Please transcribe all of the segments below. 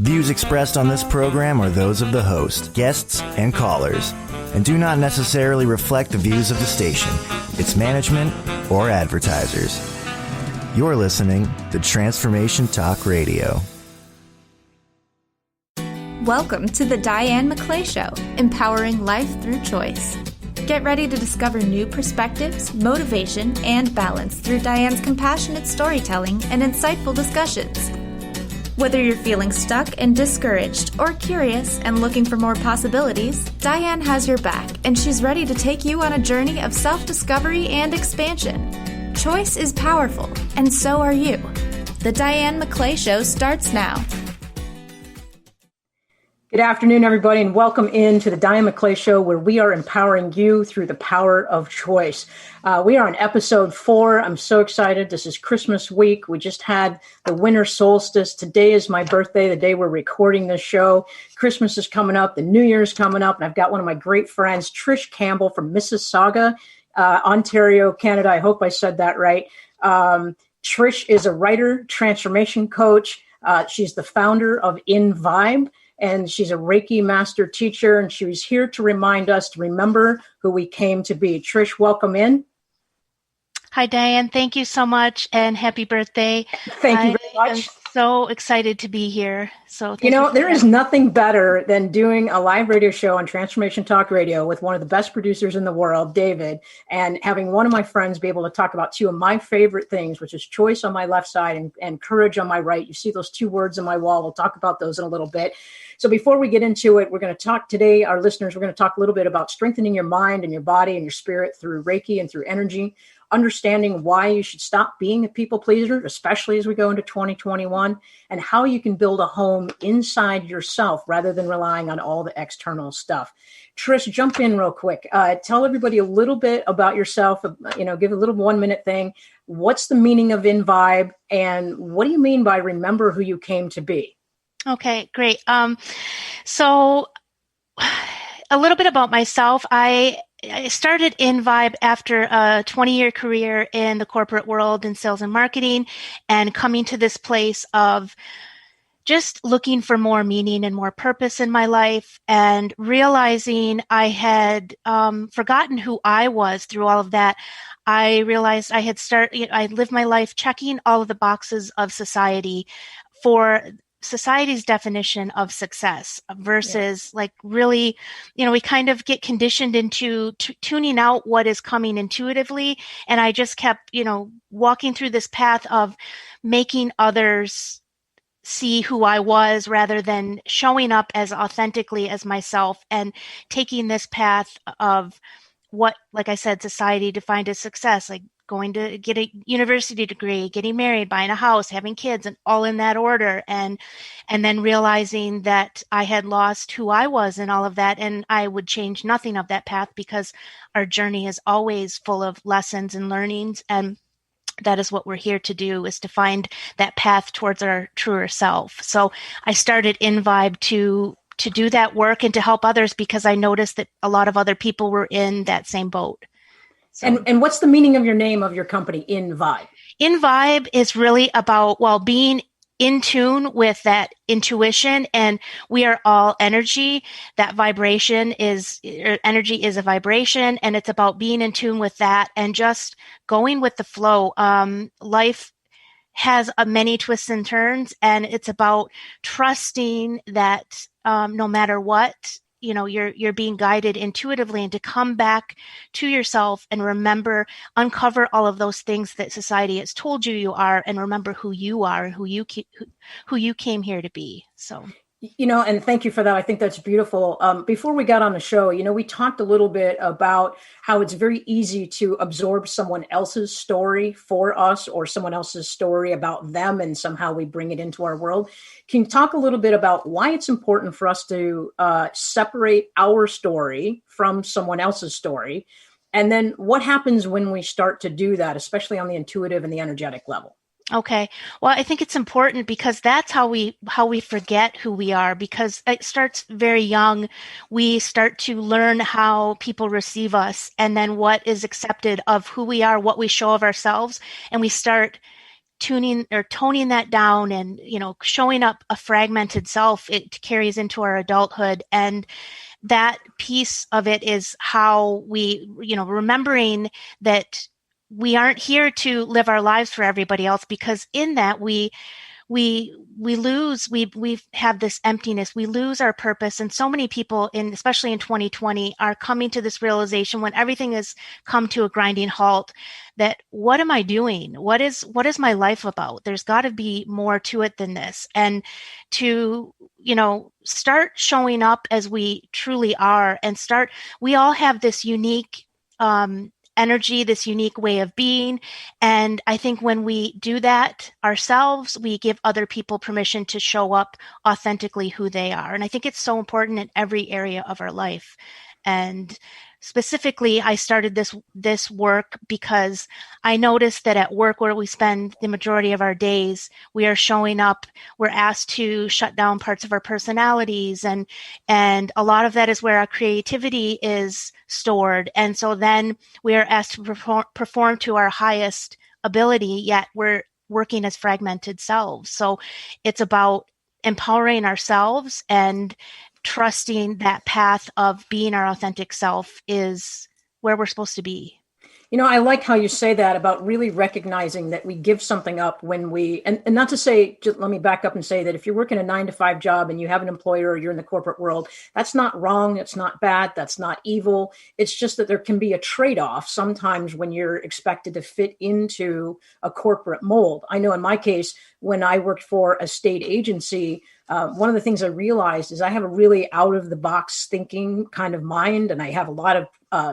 Views expressed on this program are those of the host, guests, and callers, and do not necessarily reflect the views of the station, its management, or advertisers. You're listening to Transformation Talk Radio. Welcome to the Diane McClay Show, empowering life through choice. Get ready to discover new perspectives, motivation, and balance through Diane's compassionate storytelling and insightful discussions. Whether you're feeling stuck and discouraged or curious and looking for more possibilities, Diane has your back, and she's ready to take you on a journey of self-discovery and expansion. Choice is powerful, and so are you. The Diane McClay Show starts now. Good afternoon, everybody, and welcome into the Diane McClay Show, where we are empowering you through the power of choice. We are on episode 4. I'm so excited. This is Christmas week. We just had the winter solstice. Today is my birthday, the day we're recording this show. Christmas is coming up. The New Year's coming up. And I've got one of my great friends, Trish Campbell from Mississauga, Ontario, Canada. I hope I said that right. Trish is a writer, transformation coach. She's the founder of InVibe. And she's a Reiki master teacher, and she was here to remind us to remember who we came to be. Trish, welcome in. Hi, Diane. Thank you so much, and happy birthday. Thank you very much. I'm so excited to be here. So, there is nothing better than doing a live radio show on Transformation Talk Radio with one of the best producers in the world, David, and having one of my friends be able to talk about two of my favorite things, which is choice on my left side and courage on my right. You see those two words on my wall. We'll talk about those in a little bit. So before we get into it, we're going to talk today, our listeners, we're going to talk a little bit about strengthening your mind and your body and your spirit through Reiki and through energy, understanding why you should stop being a people pleaser, especially as we go into 2021, and how you can build a home inside yourself rather than relying on all the external stuff. Trish, jump in real quick. Tell everybody a little bit about yourself, give a little 1-minute thing. What's the meaning of InVibe, and what do you mean by remember who you came to be? Okay, great. So a little bit about myself. I started InVibe after a 20-year career in the corporate world in sales and marketing, and coming to this place of just looking for more meaning and more purpose in my life, and realizing I had forgotten who I was through all of that. I realized I lived my life checking all of the boxes of society for society's definition of success versus really, we kind of get conditioned into tuning out what is coming intuitively. And I just kept, walking through this path of making others see who I was rather than showing up as authentically as myself, and taking this path of what, like I said, society defined as success, like going to get a university degree, getting married, buying a house, having kids, and all in that order. And then realizing that I had lost who I was in all of that, and I would change nothing of that path, because our journey is always full of lessons and learnings. And that is what we're here to do, is to find that path towards our truer self. So I started InVibe to do that work and to help others, because I noticed that a lot of other people were in that same boat. So, and what's the meaning of your name of your company, InVibe? InVibe is really about, being in tune with that intuition, and we are all energy. That energy is a vibration, and it's about being in tune with that and just going with the flow. Life has many twists and turns, and it's about trusting that no matter what, you're being guided intuitively, and to come back to yourself and uncover all of those things that society has told you are, and remember who you are and who you came here to be. So. And thank you for that. I think that's beautiful. Before we got on the show, we talked a little bit about how it's very easy to absorb someone else's story for us, or someone else's story about them, and somehow we bring it into our world. Can you talk a little bit about why it's important for us to separate our story from someone else's story? And then what happens when we start to do that, especially on the intuitive and the energetic level? Okay. Well, I think it's important, because that's how we forget who we are, because it starts very young. We start to learn how people receive us, and then what is accepted of who we are, what we show of ourselves. And we start tuning or toning that down and, showing up a fragmented self, it carries into our adulthood. And that piece of it is how we, remembering that we aren't here to live our lives for everybody else, because in that we have this emptiness, we lose our purpose. And so many people especially in 2020 are coming to this realization when everything has come to a grinding halt, that what am I doing? What is my life about? There's got to be more to it than this. And to, start showing up as we truly are, and we all have this unique, energy, this unique way of being. And I think when we do that ourselves, we give other people permission to show up authentically who they are. And I think it's so important in every area of our life. And specifically, I started this work because I noticed that at work, where we spend the majority of our days, we are showing up, we're asked to shut down parts of our personalities, and a lot of that is where our creativity is stored. And so then we are asked to perform to our highest ability, yet we're working as fragmented selves. So it's about empowering ourselves and trusting that path of being our authentic self is where we're supposed to be. I like how you say that about really recognizing that we give something up when and not to say, just let me back up and say that if you're working a 9-to-5 job and you have an employer or you're in the corporate world, that's not wrong. It's not bad. That's not evil. It's just that there can be a trade-off sometimes when you're expected to fit into a corporate mold. I know in my case, when I worked for a state agency, one of the things I realized is I have a really out of the box thinking kind of mind, and I have a lot of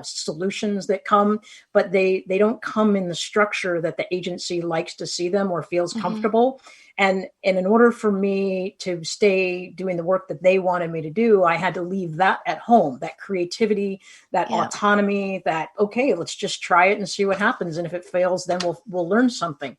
solutions that come, but they don't come in the structure that the agency likes to see them or feels comfortable. And in order for me to stay doing the work that they wanted me to do, I had to leave that at home, that creativity, that autonomy, that, okay, let's just try it and see what happens. And if it fails, then we'll learn something.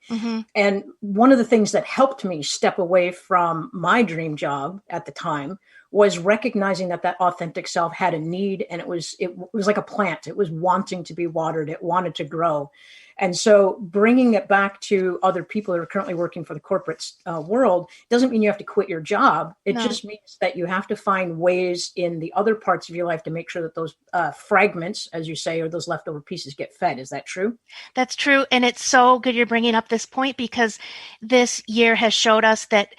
And one of the things that helped me step away from my dream job at the time was recognizing that authentic self had a need, and it was like a plant. It was wanting to be watered. It wanted to grow. And so bringing it back to other people that are currently working for the corporate world doesn't mean you have to quit your job. It just means that you have to find ways in the other parts of your life to make sure that those fragments, as you say, or those leftover pieces get fed. Is that true? That's true. And it's so good you're bringing up this point, because this year has showed us that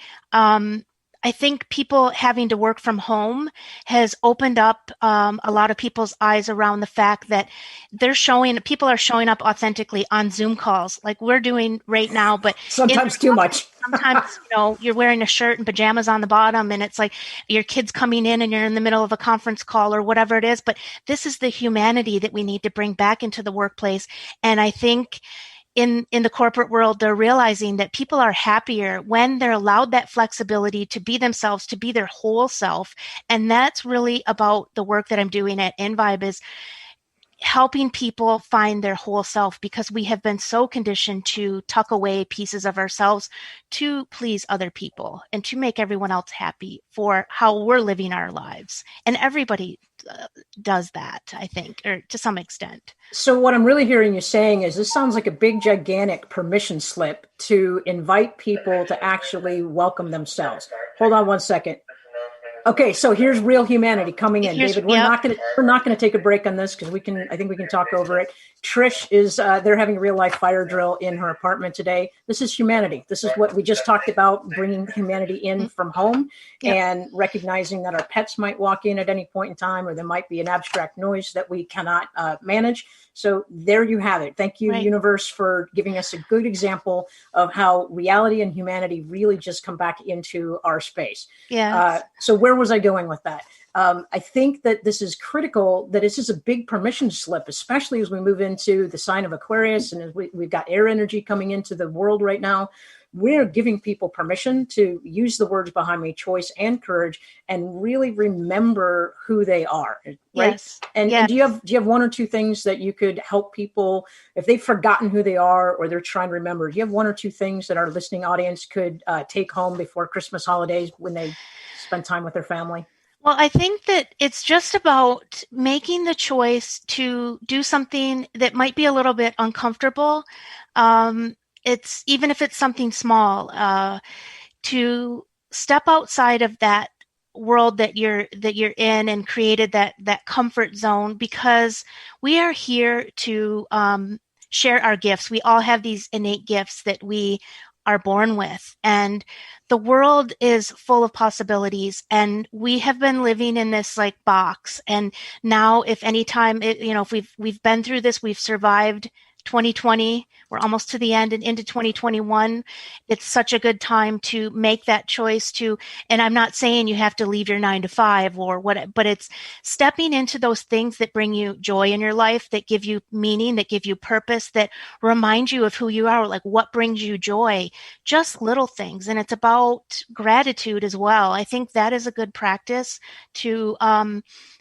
I think people having to work from home has opened up a lot of people's eyes around the fact that people are showing up authentically on Zoom calls like we're doing right now, but sometimes too much. Sometimes, you're wearing a shirt and pajamas on the bottom, and it's like your kid's coming in and you're in the middle of a conference call or whatever it is. But this is the humanity that we need to bring back into the workplace. And I think in the corporate world, they're realizing that people are happier when they're allowed that flexibility to be themselves, to be their whole self. And that's really about the work that I'm doing at InVibe, is helping people find their whole self, because we have been so conditioned to tuck away pieces of ourselves to please other people and to make everyone else happy for how we're living our lives. And everybody does that, I think, or to some extent. So what I'm really hearing you saying is this sounds like a big, gigantic permission slip to invite people to actually welcome themselves. Hold on one second. Okay, so here's real humanity coming in, David. We're not going to take a break on this because I think we can talk over it. Trish is they're having a real life fire drill in her apartment today. This is humanity. This is what we just talked about, bringing humanity in from home and recognizing that our pets might walk in at any point in time, or there might be an abstract noise that we cannot manage. So there you have it. Thank you, universe, for giving us a good example of how reality and humanity really just come back into our space. Yeah. So where was I going with that? I think that this is critical, that this is a big permission slip, especially as we move into the sign of Aquarius, and as we've got air energy coming into the world right now. We're giving people permission to use the words behind me, choice and courage, and really remember who they are. Right. Yes. And do you have one or two things that you could help people if they've forgotten who they are or they're trying to remember? Do you have one or two things that our listening audience could take home before Christmas holidays when they spend time with their family? Well, I think that it's just about making the choice to do something that might be a little bit uncomfortable. it's even if it's something small, to step outside of that world that you're in and created that comfort zone, because we are here to share our gifts. We all have these innate gifts that we are born with, and the world is full of possibilities, and we have been living in this like box. And now, if any time if we've been through this, we've survived 2020, we're almost to the end and into 2021. It's such a good time to make that choice and I'm not saying you have to leave your 9 to 5 or what, but it's stepping into those things that bring you joy in your life, that give you meaning, that give you purpose, that remind you of who you are, like what brings you joy, just little things. And it's about gratitude as well. I think that is a good practice to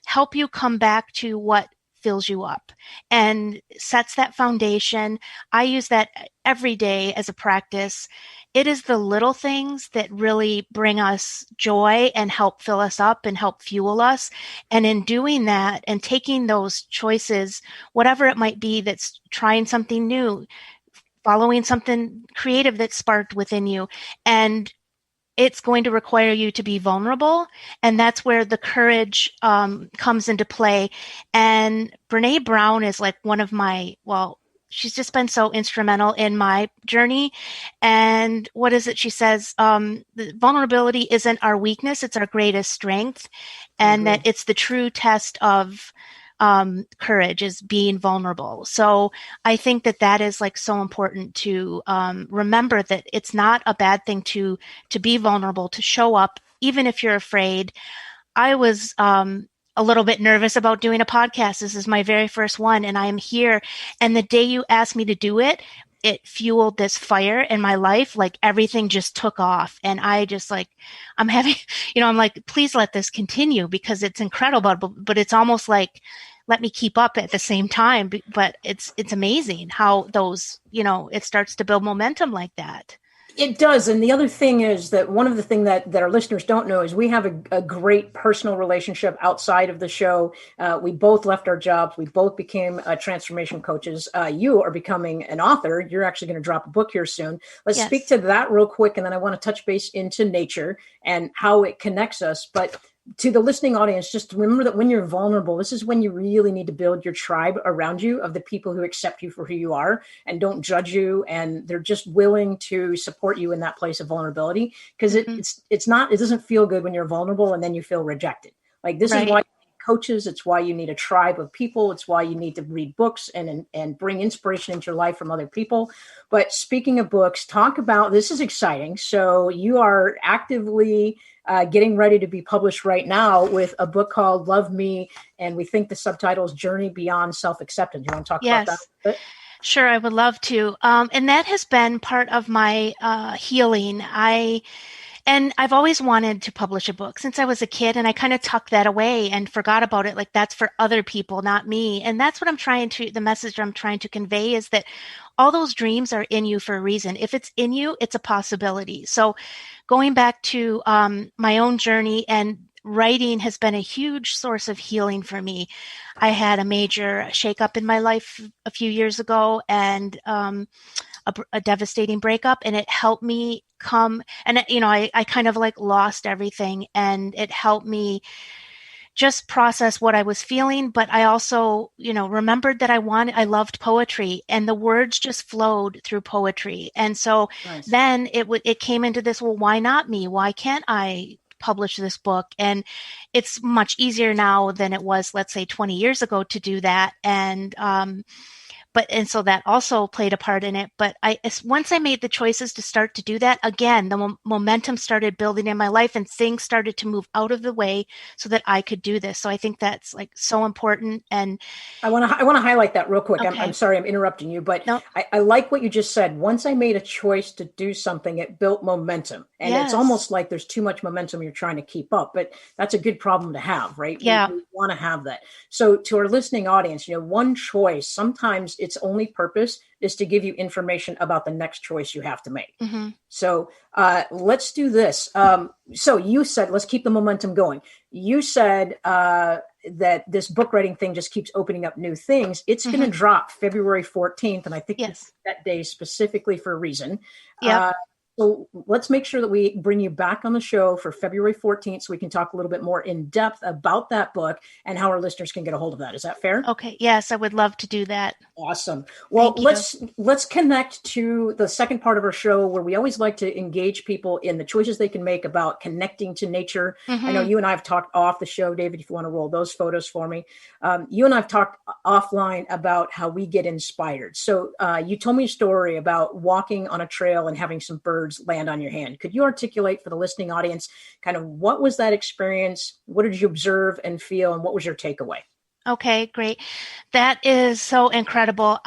help you come back to what fills you up and sets that foundation. I use that every day as a practice. It is the little things that really bring us joy and help fill us up and help fuel us. And in doing that and taking those choices, whatever it might be, that's trying something new, following something creative that's sparked within you, and it's going to require you to be vulnerable. And that's where the courage comes into play. And Brene Brown is like one of she's just been so instrumental in my journey. And what is it? She says, the vulnerability isn't our weakness, it's our greatest strength. And that it's the true test of courage, is being vulnerable. So I think that is like so important to remember, that it's not a bad thing to be vulnerable, to show up, even if you're afraid. I was a little bit nervous about doing a podcast. This is my very first one, and I am here. And the day you asked me to do it, it fueled this fire in my life. Like everything just took off. And I just like, I'm having, I'm like, please let this continue, because it's incredible, but it's almost like, let me keep up at the same time. But it's amazing how those, it starts to build momentum like that. It does. And the other thing is that one of the things that our listeners don't know is we have a great personal relationship outside of the show. We both left our jobs. We both became transformation coaches. You are becoming an author. You're actually going to drop a book here soon. Let's speak to that real quick. And then I want to touch base into nature and how it connects us. But to the listening audience, just remember that when you're vulnerable, this is when you really need to build your tribe around you of the people who accept you for who you are and don't judge you. And they're just willing to support you in that place of vulnerability, because it doesn't feel good when you're vulnerable and then you feel rejected. Like this is why you need coaches. It's why you need a tribe of people. It's why you need to read books and bring inspiration into your life from other people. But speaking of books, talk about, this is exciting. So you are actively getting ready to be published right now with a book called Love Me. And we think the subtitle is Journey Beyond Self-Acceptance. You want to talk about that a bit? Sure, I would love to. And that has been part of my healing. I've always wanted to publish a book since I was a kid, and I kind of tucked that away and forgot about it. Like, that's for other people, not me. And that's what the message I'm trying to convey is that all those dreams are in you for a reason. If it's in you, it's a possibility. So going back to my own journey, and writing has been a huge source of healing for me. I had a major shakeup in my life a few years ago, and a devastating breakup, and it helped me come, and I kind of like lost everything, and it helped me just process what I was feeling. But I also, remembered that I loved poetry, and the words just flowed through poetry. And so then it came into this, well, why not me? Why can't I publish this book? And it's much easier now than it was, let's say 20 years ago, to do that. And so that also played a part in it. But once I made the choices to start to do that, again, the momentum started building in my life, and things started to move out of the way so that I could do this. So I think that's like so important. And I want to highlight that real quick. Okay. I'm sorry, I'm interrupting you, but no. I like what you just said. Once I made a choice to do something, it built momentum. And it's almost like there's too much momentum you're trying to keep up, but that's a good problem to have, right? Yeah. We want to have that. So to our listening audience, one choice, sometimes its only purpose is to give you information about the next choice you have to make. Mm-hmm. So let's do this. So you said, let's keep the momentum going. You said that this book writing thing just keeps opening up new things. It's going to drop February 14th. And I think that day specifically for a reason. Yep. So let's make sure that we bring you back on the show for February 14th so we can talk a little bit more in depth about that book and how our listeners can get a hold of that. Is that fair? Okay. Yes, I would love to do that. Awesome. Well, let's connect to the second part of our show where we always like to engage people in the choices they can make about connecting to nature. I know you and I have talked off the show, David, if you want to roll those photos for me. You and I have talked offline about how we get inspired. So you told me a story about walking on a trail and having some birds land on your hand. Could you articulate for the listening audience kind of what was that experience? What did you observe and feel? And what was your takeaway? Okay, great. That is so incredible.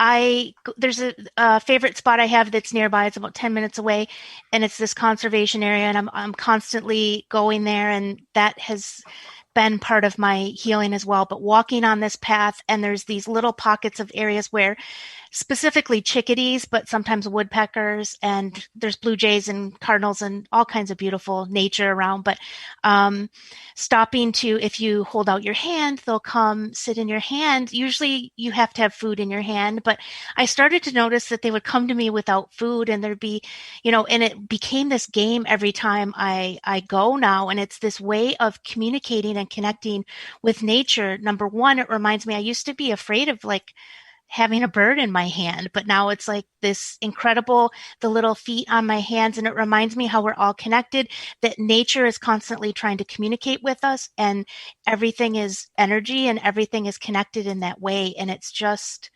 There's a favorite spot I have that's nearby. It's about 10 minutes away, and it's this conservation area, and I'm constantly going there, and that has been part of my healing as well. But walking on this path, and there's these little pockets of areas where specifically chickadees, but sometimes woodpeckers, and there's blue jays and cardinals and all kinds of beautiful nature around. But stopping to, if you hold out your hand, they'll come sit in your hand. Usually you have to have food in your hand, but I started to notice that they would come to me without food, and there'd be, and it became this game every time I go now. And it's this way of communicating and connecting with nature. Number one, it reminds me, I used to be afraid of having a bird in my hand, but now it's like this incredible, the little feet on my hands. And it reminds me how we're all connected, that nature is constantly trying to communicate with us, and everything is energy and everything is connected in that way. And it's just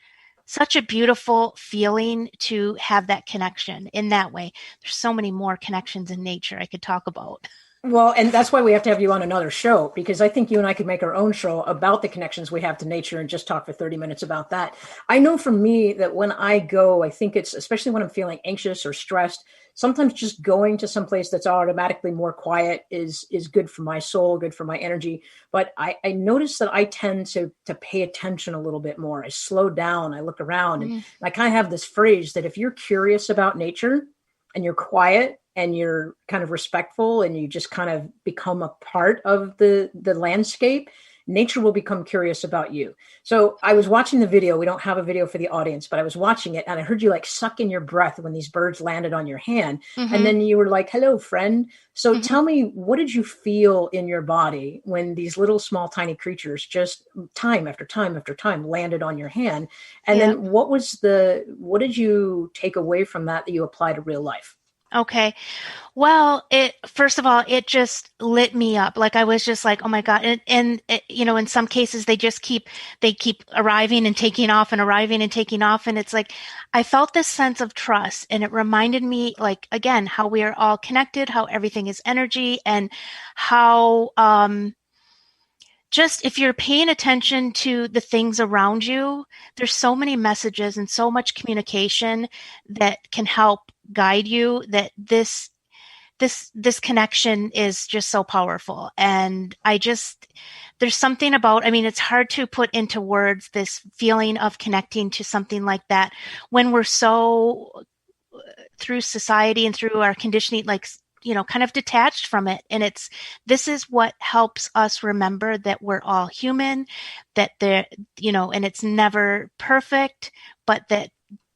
such a beautiful feeling to have that connection in that way. There's so many more connections in nature I could talk about. Well, and that's why we have to have you on another show, because I think you and I could make our own show about the connections we have to nature and just talk for 30 minutes about that. I know for me that when I go, I think it's, especially when I'm feeling anxious or stressed, sometimes just going to some place that's automatically more quiet is good for my soul, good for my energy. But I notice that I tend to pay attention a little bit more. I slow down, I look around, and I kind of have this phrase that if you're curious about nature and you're quiet, and you're kind of respectful, and you just kind of become a part of the landscape, nature will become curious about you. So I was watching the video. We don't have a video for the audience, but I was watching it, and I heard you suck in your breath when these birds landed on your hand. And then you were like, hello, friend. So tell me, what did you feel in your body when these little small tiny creatures just time after time after time landed on your hand? And then what did you take away from that you apply to real life? Okay. Well, first of all, it just lit me up. I was just like, oh my God. And in some cases they keep arriving and taking off and arriving and taking off. And it's like, I felt this sense of trust, and it reminded me, again, how we are all connected, how everything is energy, and how, just if you're paying attention to the things around you, there's so many messages and so much communication that can help guide you, that this connection is just so powerful. And there's something about, it's hard to put into words this feeling of connecting to something like that when we're so, through society and through our conditioning, kind of detached from it. And this is what helps us remember that we're all human, that and it's never perfect, but that,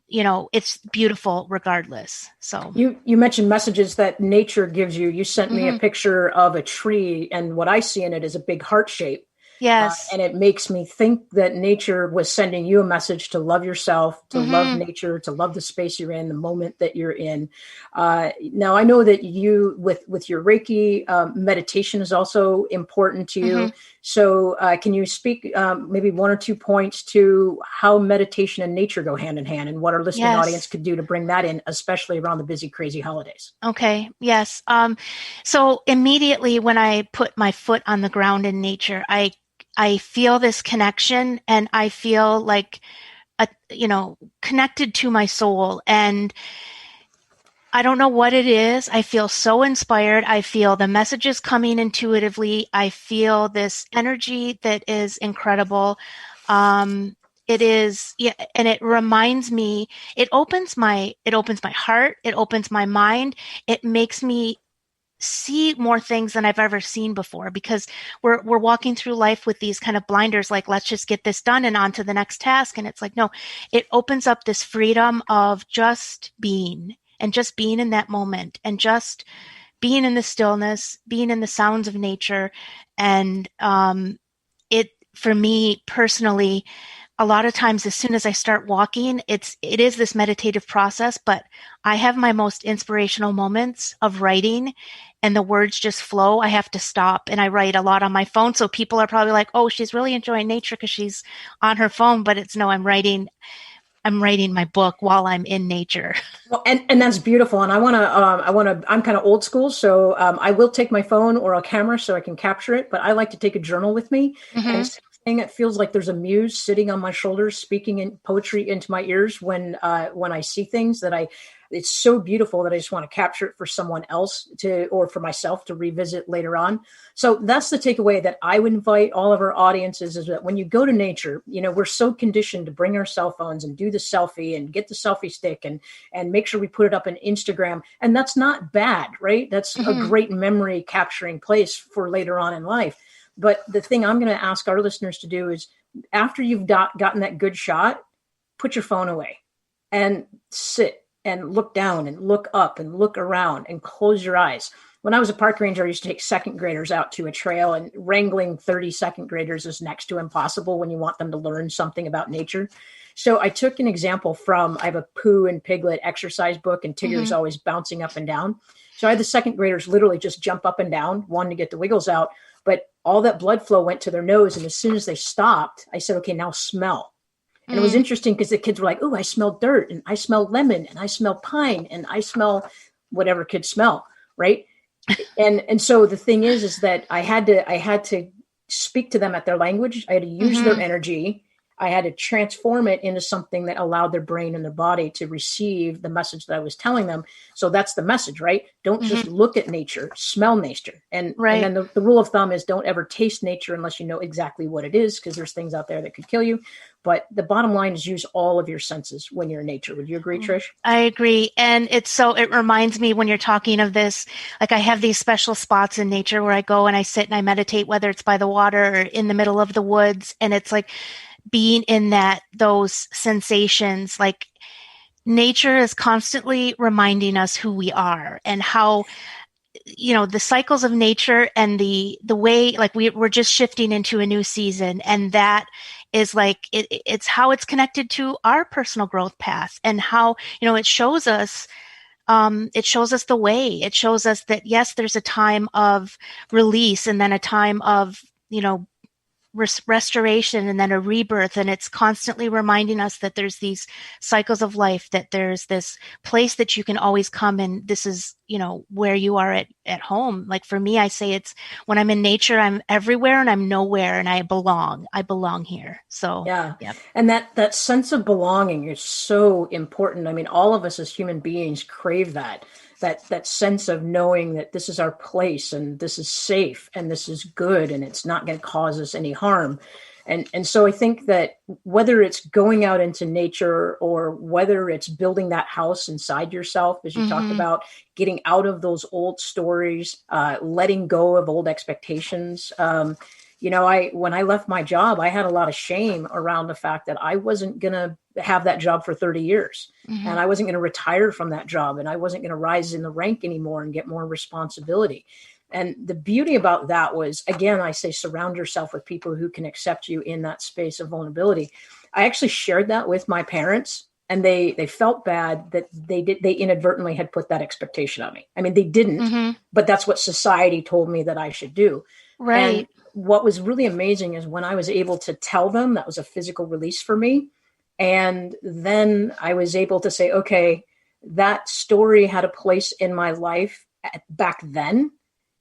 it's beautiful regardless. So you mentioned messages that nature gives you. You sent me a picture of a tree, and what I see in it is a big heart shape. Yes. And it makes me think that nature was sending you a message to love yourself, to love nature, to love the space you're in, the moment that you're in. Now, I know that you, with your Reiki, meditation is also important to you. So can you speak maybe one or 2 points to how meditation and nature go hand in hand, and what our listening audience could do to bring that in, especially around the busy, crazy holidays? Okay. Yes. So immediately when I put my foot on the ground in nature, I feel this connection, and I feel connected to my soul. And I don't know what it is. I feel so inspired. I feel the messages coming intuitively. I feel this energy that is incredible. It is, and it reminds me, it opens my heart. It opens my mind. It makes me see more things than I've ever seen before, because we're walking through life with these kind of blinders, like, let's just get this done and on to the next task. And it's like, no, it opens up this freedom of just being, and just being in that moment, and just being in the stillness, being in the sounds of nature. And it, for me personally, a lot of times, as soon as I start walking, it is this meditative process, but I have my most inspirational moments of writing, and the words just flow. I have to stop, and I write a lot on my phone. So people are probably like, oh, she's really enjoying nature because she's on her phone, but it's no, I'm writing my book while I'm in nature. Well, and that's beautiful. And I'm kind of old school. So I will take my phone or a camera so I can capture it, but I like to take a journal with me. And it feels like there's a muse sitting on my shoulders, speaking in poetry into my ears when I see things it's so beautiful that I just want to capture it for someone else or for myself to revisit later on. So that's the takeaway that I would invite all of our audiences, is that when you go to nature, we're so conditioned to bring our cell phones and do the selfie and get the selfie stick and make sure we put it up on Instagram. And that's not bad, right? That's a great memory capturing place for later on in life. But the thing I'm going to ask our listeners to do is, after you've gotten that good shot, put your phone away and sit and look down and look up and look around and close your eyes. When I was a park ranger, I used to take second graders out to a trail, and wrangling 30 second graders is next to impossible when you want them to learn something about nature. So I took an example I have a Pooh and Piglet exercise book, and Tigger's always bouncing up and down. So I had the second graders literally just jump up and down, one to get the wiggles out, but all that blood flow went to their nose. And as soon as they stopped, I said, okay, now smell. And it was interesting because the kids were like, oh, I smell dirt, and I smell lemon, and I smell pine, and I smell whatever kids smell. Right. And so the thing is that I had to speak to them at their language. I had to use their energy. I had to transform it into something that allowed their brain and their body to receive the message that I was telling them. So that's the message, right? Don't just look at nature, smell nature. And then the rule of thumb is don't ever taste nature unless you know exactly what it is, because there's things out there that could kill you. But the bottom line is use all of your senses when you're in nature. Would you agree, Trish? I agree. And it reminds me, when you're talking of this, like, I have these special spots in nature where I go and I sit and I meditate, whether it's by the water or in the middle of the woods. And it's like being in those sensations, like nature is constantly reminding us who we are and how, the cycles of nature and the way, like, we're just shifting into a new season. And that is like, it's how it's connected to our personal growth path, and how, it shows us the way. It shows us that, yes, there's a time of release, and then a time of, restoration, and then a rebirth. And it's constantly reminding us that there's these cycles of life, that there's this place that you can always come, and this is, where you are at home. Like, for me, I say it's when I'm in nature, I'm everywhere and I'm nowhere, and I belong here. So yeah. And that sense of belonging is so important. I mean, all of us as human beings crave that sense of knowing that this is our place, and this is safe, and this is good, and it's not going to cause us any harm. And so I think that whether it's going out into nature, or whether it's building that house inside yourself, as you talked about, getting out of those old stories, letting go of old expectations. When I left my job, I had a lot of shame around the fact that I wasn't going to have that job for 30 years, and I wasn't going to retire from that job, and I wasn't going to rise in the rank anymore and get more responsibility. And the beauty about that was, again, I say, surround yourself with people who can accept you in that space of vulnerability. I actually shared that with my parents, and they felt bad that they inadvertently had put that expectation on me. I mean, they didn't, but that's what society told me that I should do. Right. And what was really amazing is when I was able to tell them, that was a physical release for me. And then I was able to say, okay, that story had a place in my life back then.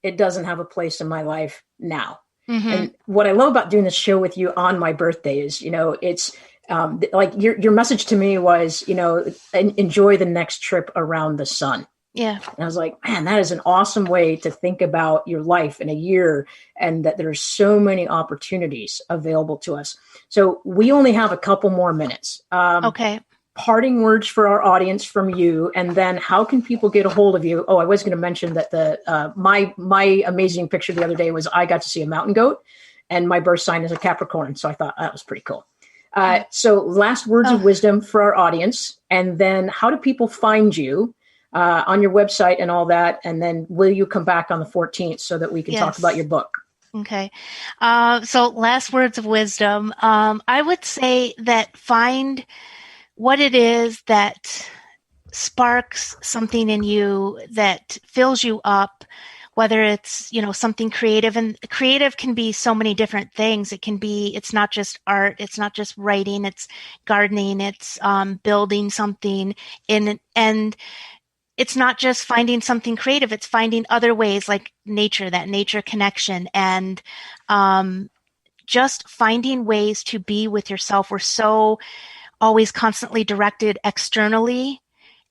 It doesn't have a place in my life now. And what I love about doing this show with you on my birthday is, it's like your message to me was, enjoy the next trip around the sun. Yeah. And I was like, man, that is an awesome way to think about your life in a year, and that there's so many opportunities available to us. So we only have a couple more minutes. Okay. parting words for our audience from you, and then how can people get a hold of you? Oh, I was going to mention that my amazing picture the other day was I got to see a mountain goat, and my birth sign is a Capricorn, so I thought that was pretty cool. So last words of wisdom for our audience, and then how do people find you on your website and all that, and then will you come back on the 14th so that we can talk about your book? Okay. So last words of wisdom. I would say that find what it is that sparks something in you that fills you up, whether it's, something creative, and creative can be so many different things. It's not just art. It's not just writing. It's gardening. It's building something and it's not just finding something creative. It's finding other ways like nature, that nature connection, and just finding ways to be with yourself. We're so always constantly directed externally,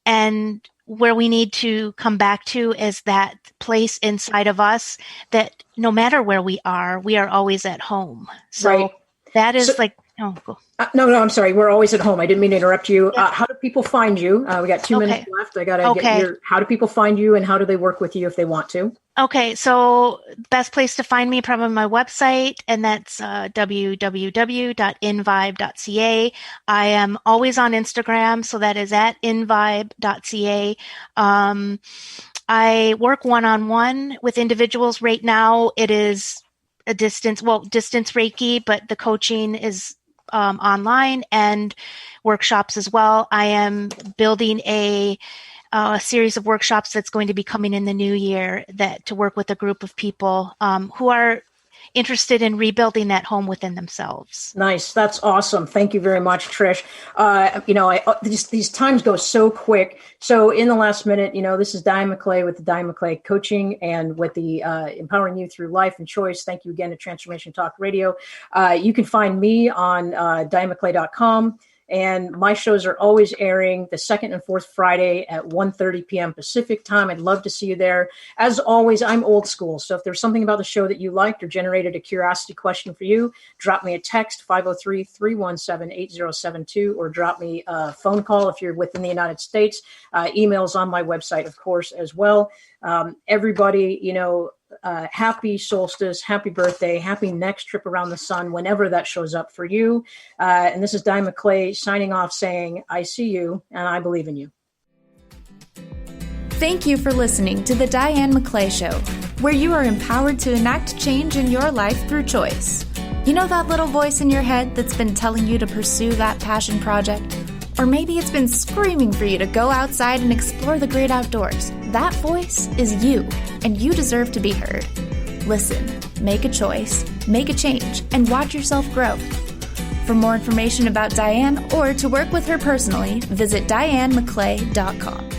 and where we need to come back to is that place inside of us that no matter where we are always at home. So that is cool. No, I'm sorry. We're always at home. I didn't mean to interrupt you. How do people find you? We got 2 minutes left. I got to get your, how do people find you, and how do they work with you if they want to? Okay. So best place to find me, probably my website, and that's www.invibe.ca. I am always on Instagram. So that is at invibe.ca. I work one-on-one with individuals right now. It is a distance Reiki, but the coaching is online and workshops as well. I am building a series of workshops that's going to be coming in the new year to work with a group of people who are interested in rebuilding that home within themselves. Nice. That's awesome. Thank you very much, Trish. These times go so quick. So in the last minute, this is Diane McClay with the Diane McClay Coaching and with the Empowering You Through Life and Choice. Thank you again to Transformation Talk Radio. You can find me on DianeMcClay.com. And my shows are always airing the second and fourth Friday at 1:30 p.m. Pacific time. I'd love to see you there. As always, I'm old school. So if there's something about the show that you liked or generated a curiosity question for you, drop me a text, 503-317-8072, or drop me a phone call if you're within the United States. Emails on my website, of course, as well. Everybody, happy solstice, happy birthday, happy next trip around the sun, whenever that shows up for you. And this is Diane McClay signing off saying, I see you and I believe in you. Thank you for listening to the Diane McClay Show, where you are empowered to enact change in your life through choice. You know that little voice in your head that's been telling you to pursue that passion project? Or maybe it's been screaming for you to go outside and explore the great outdoors. That voice is you, and you deserve to be heard. Listen, make a choice, make a change, and watch yourself grow. For more information about Diane or to work with her personally, visit DianeMcClay.com.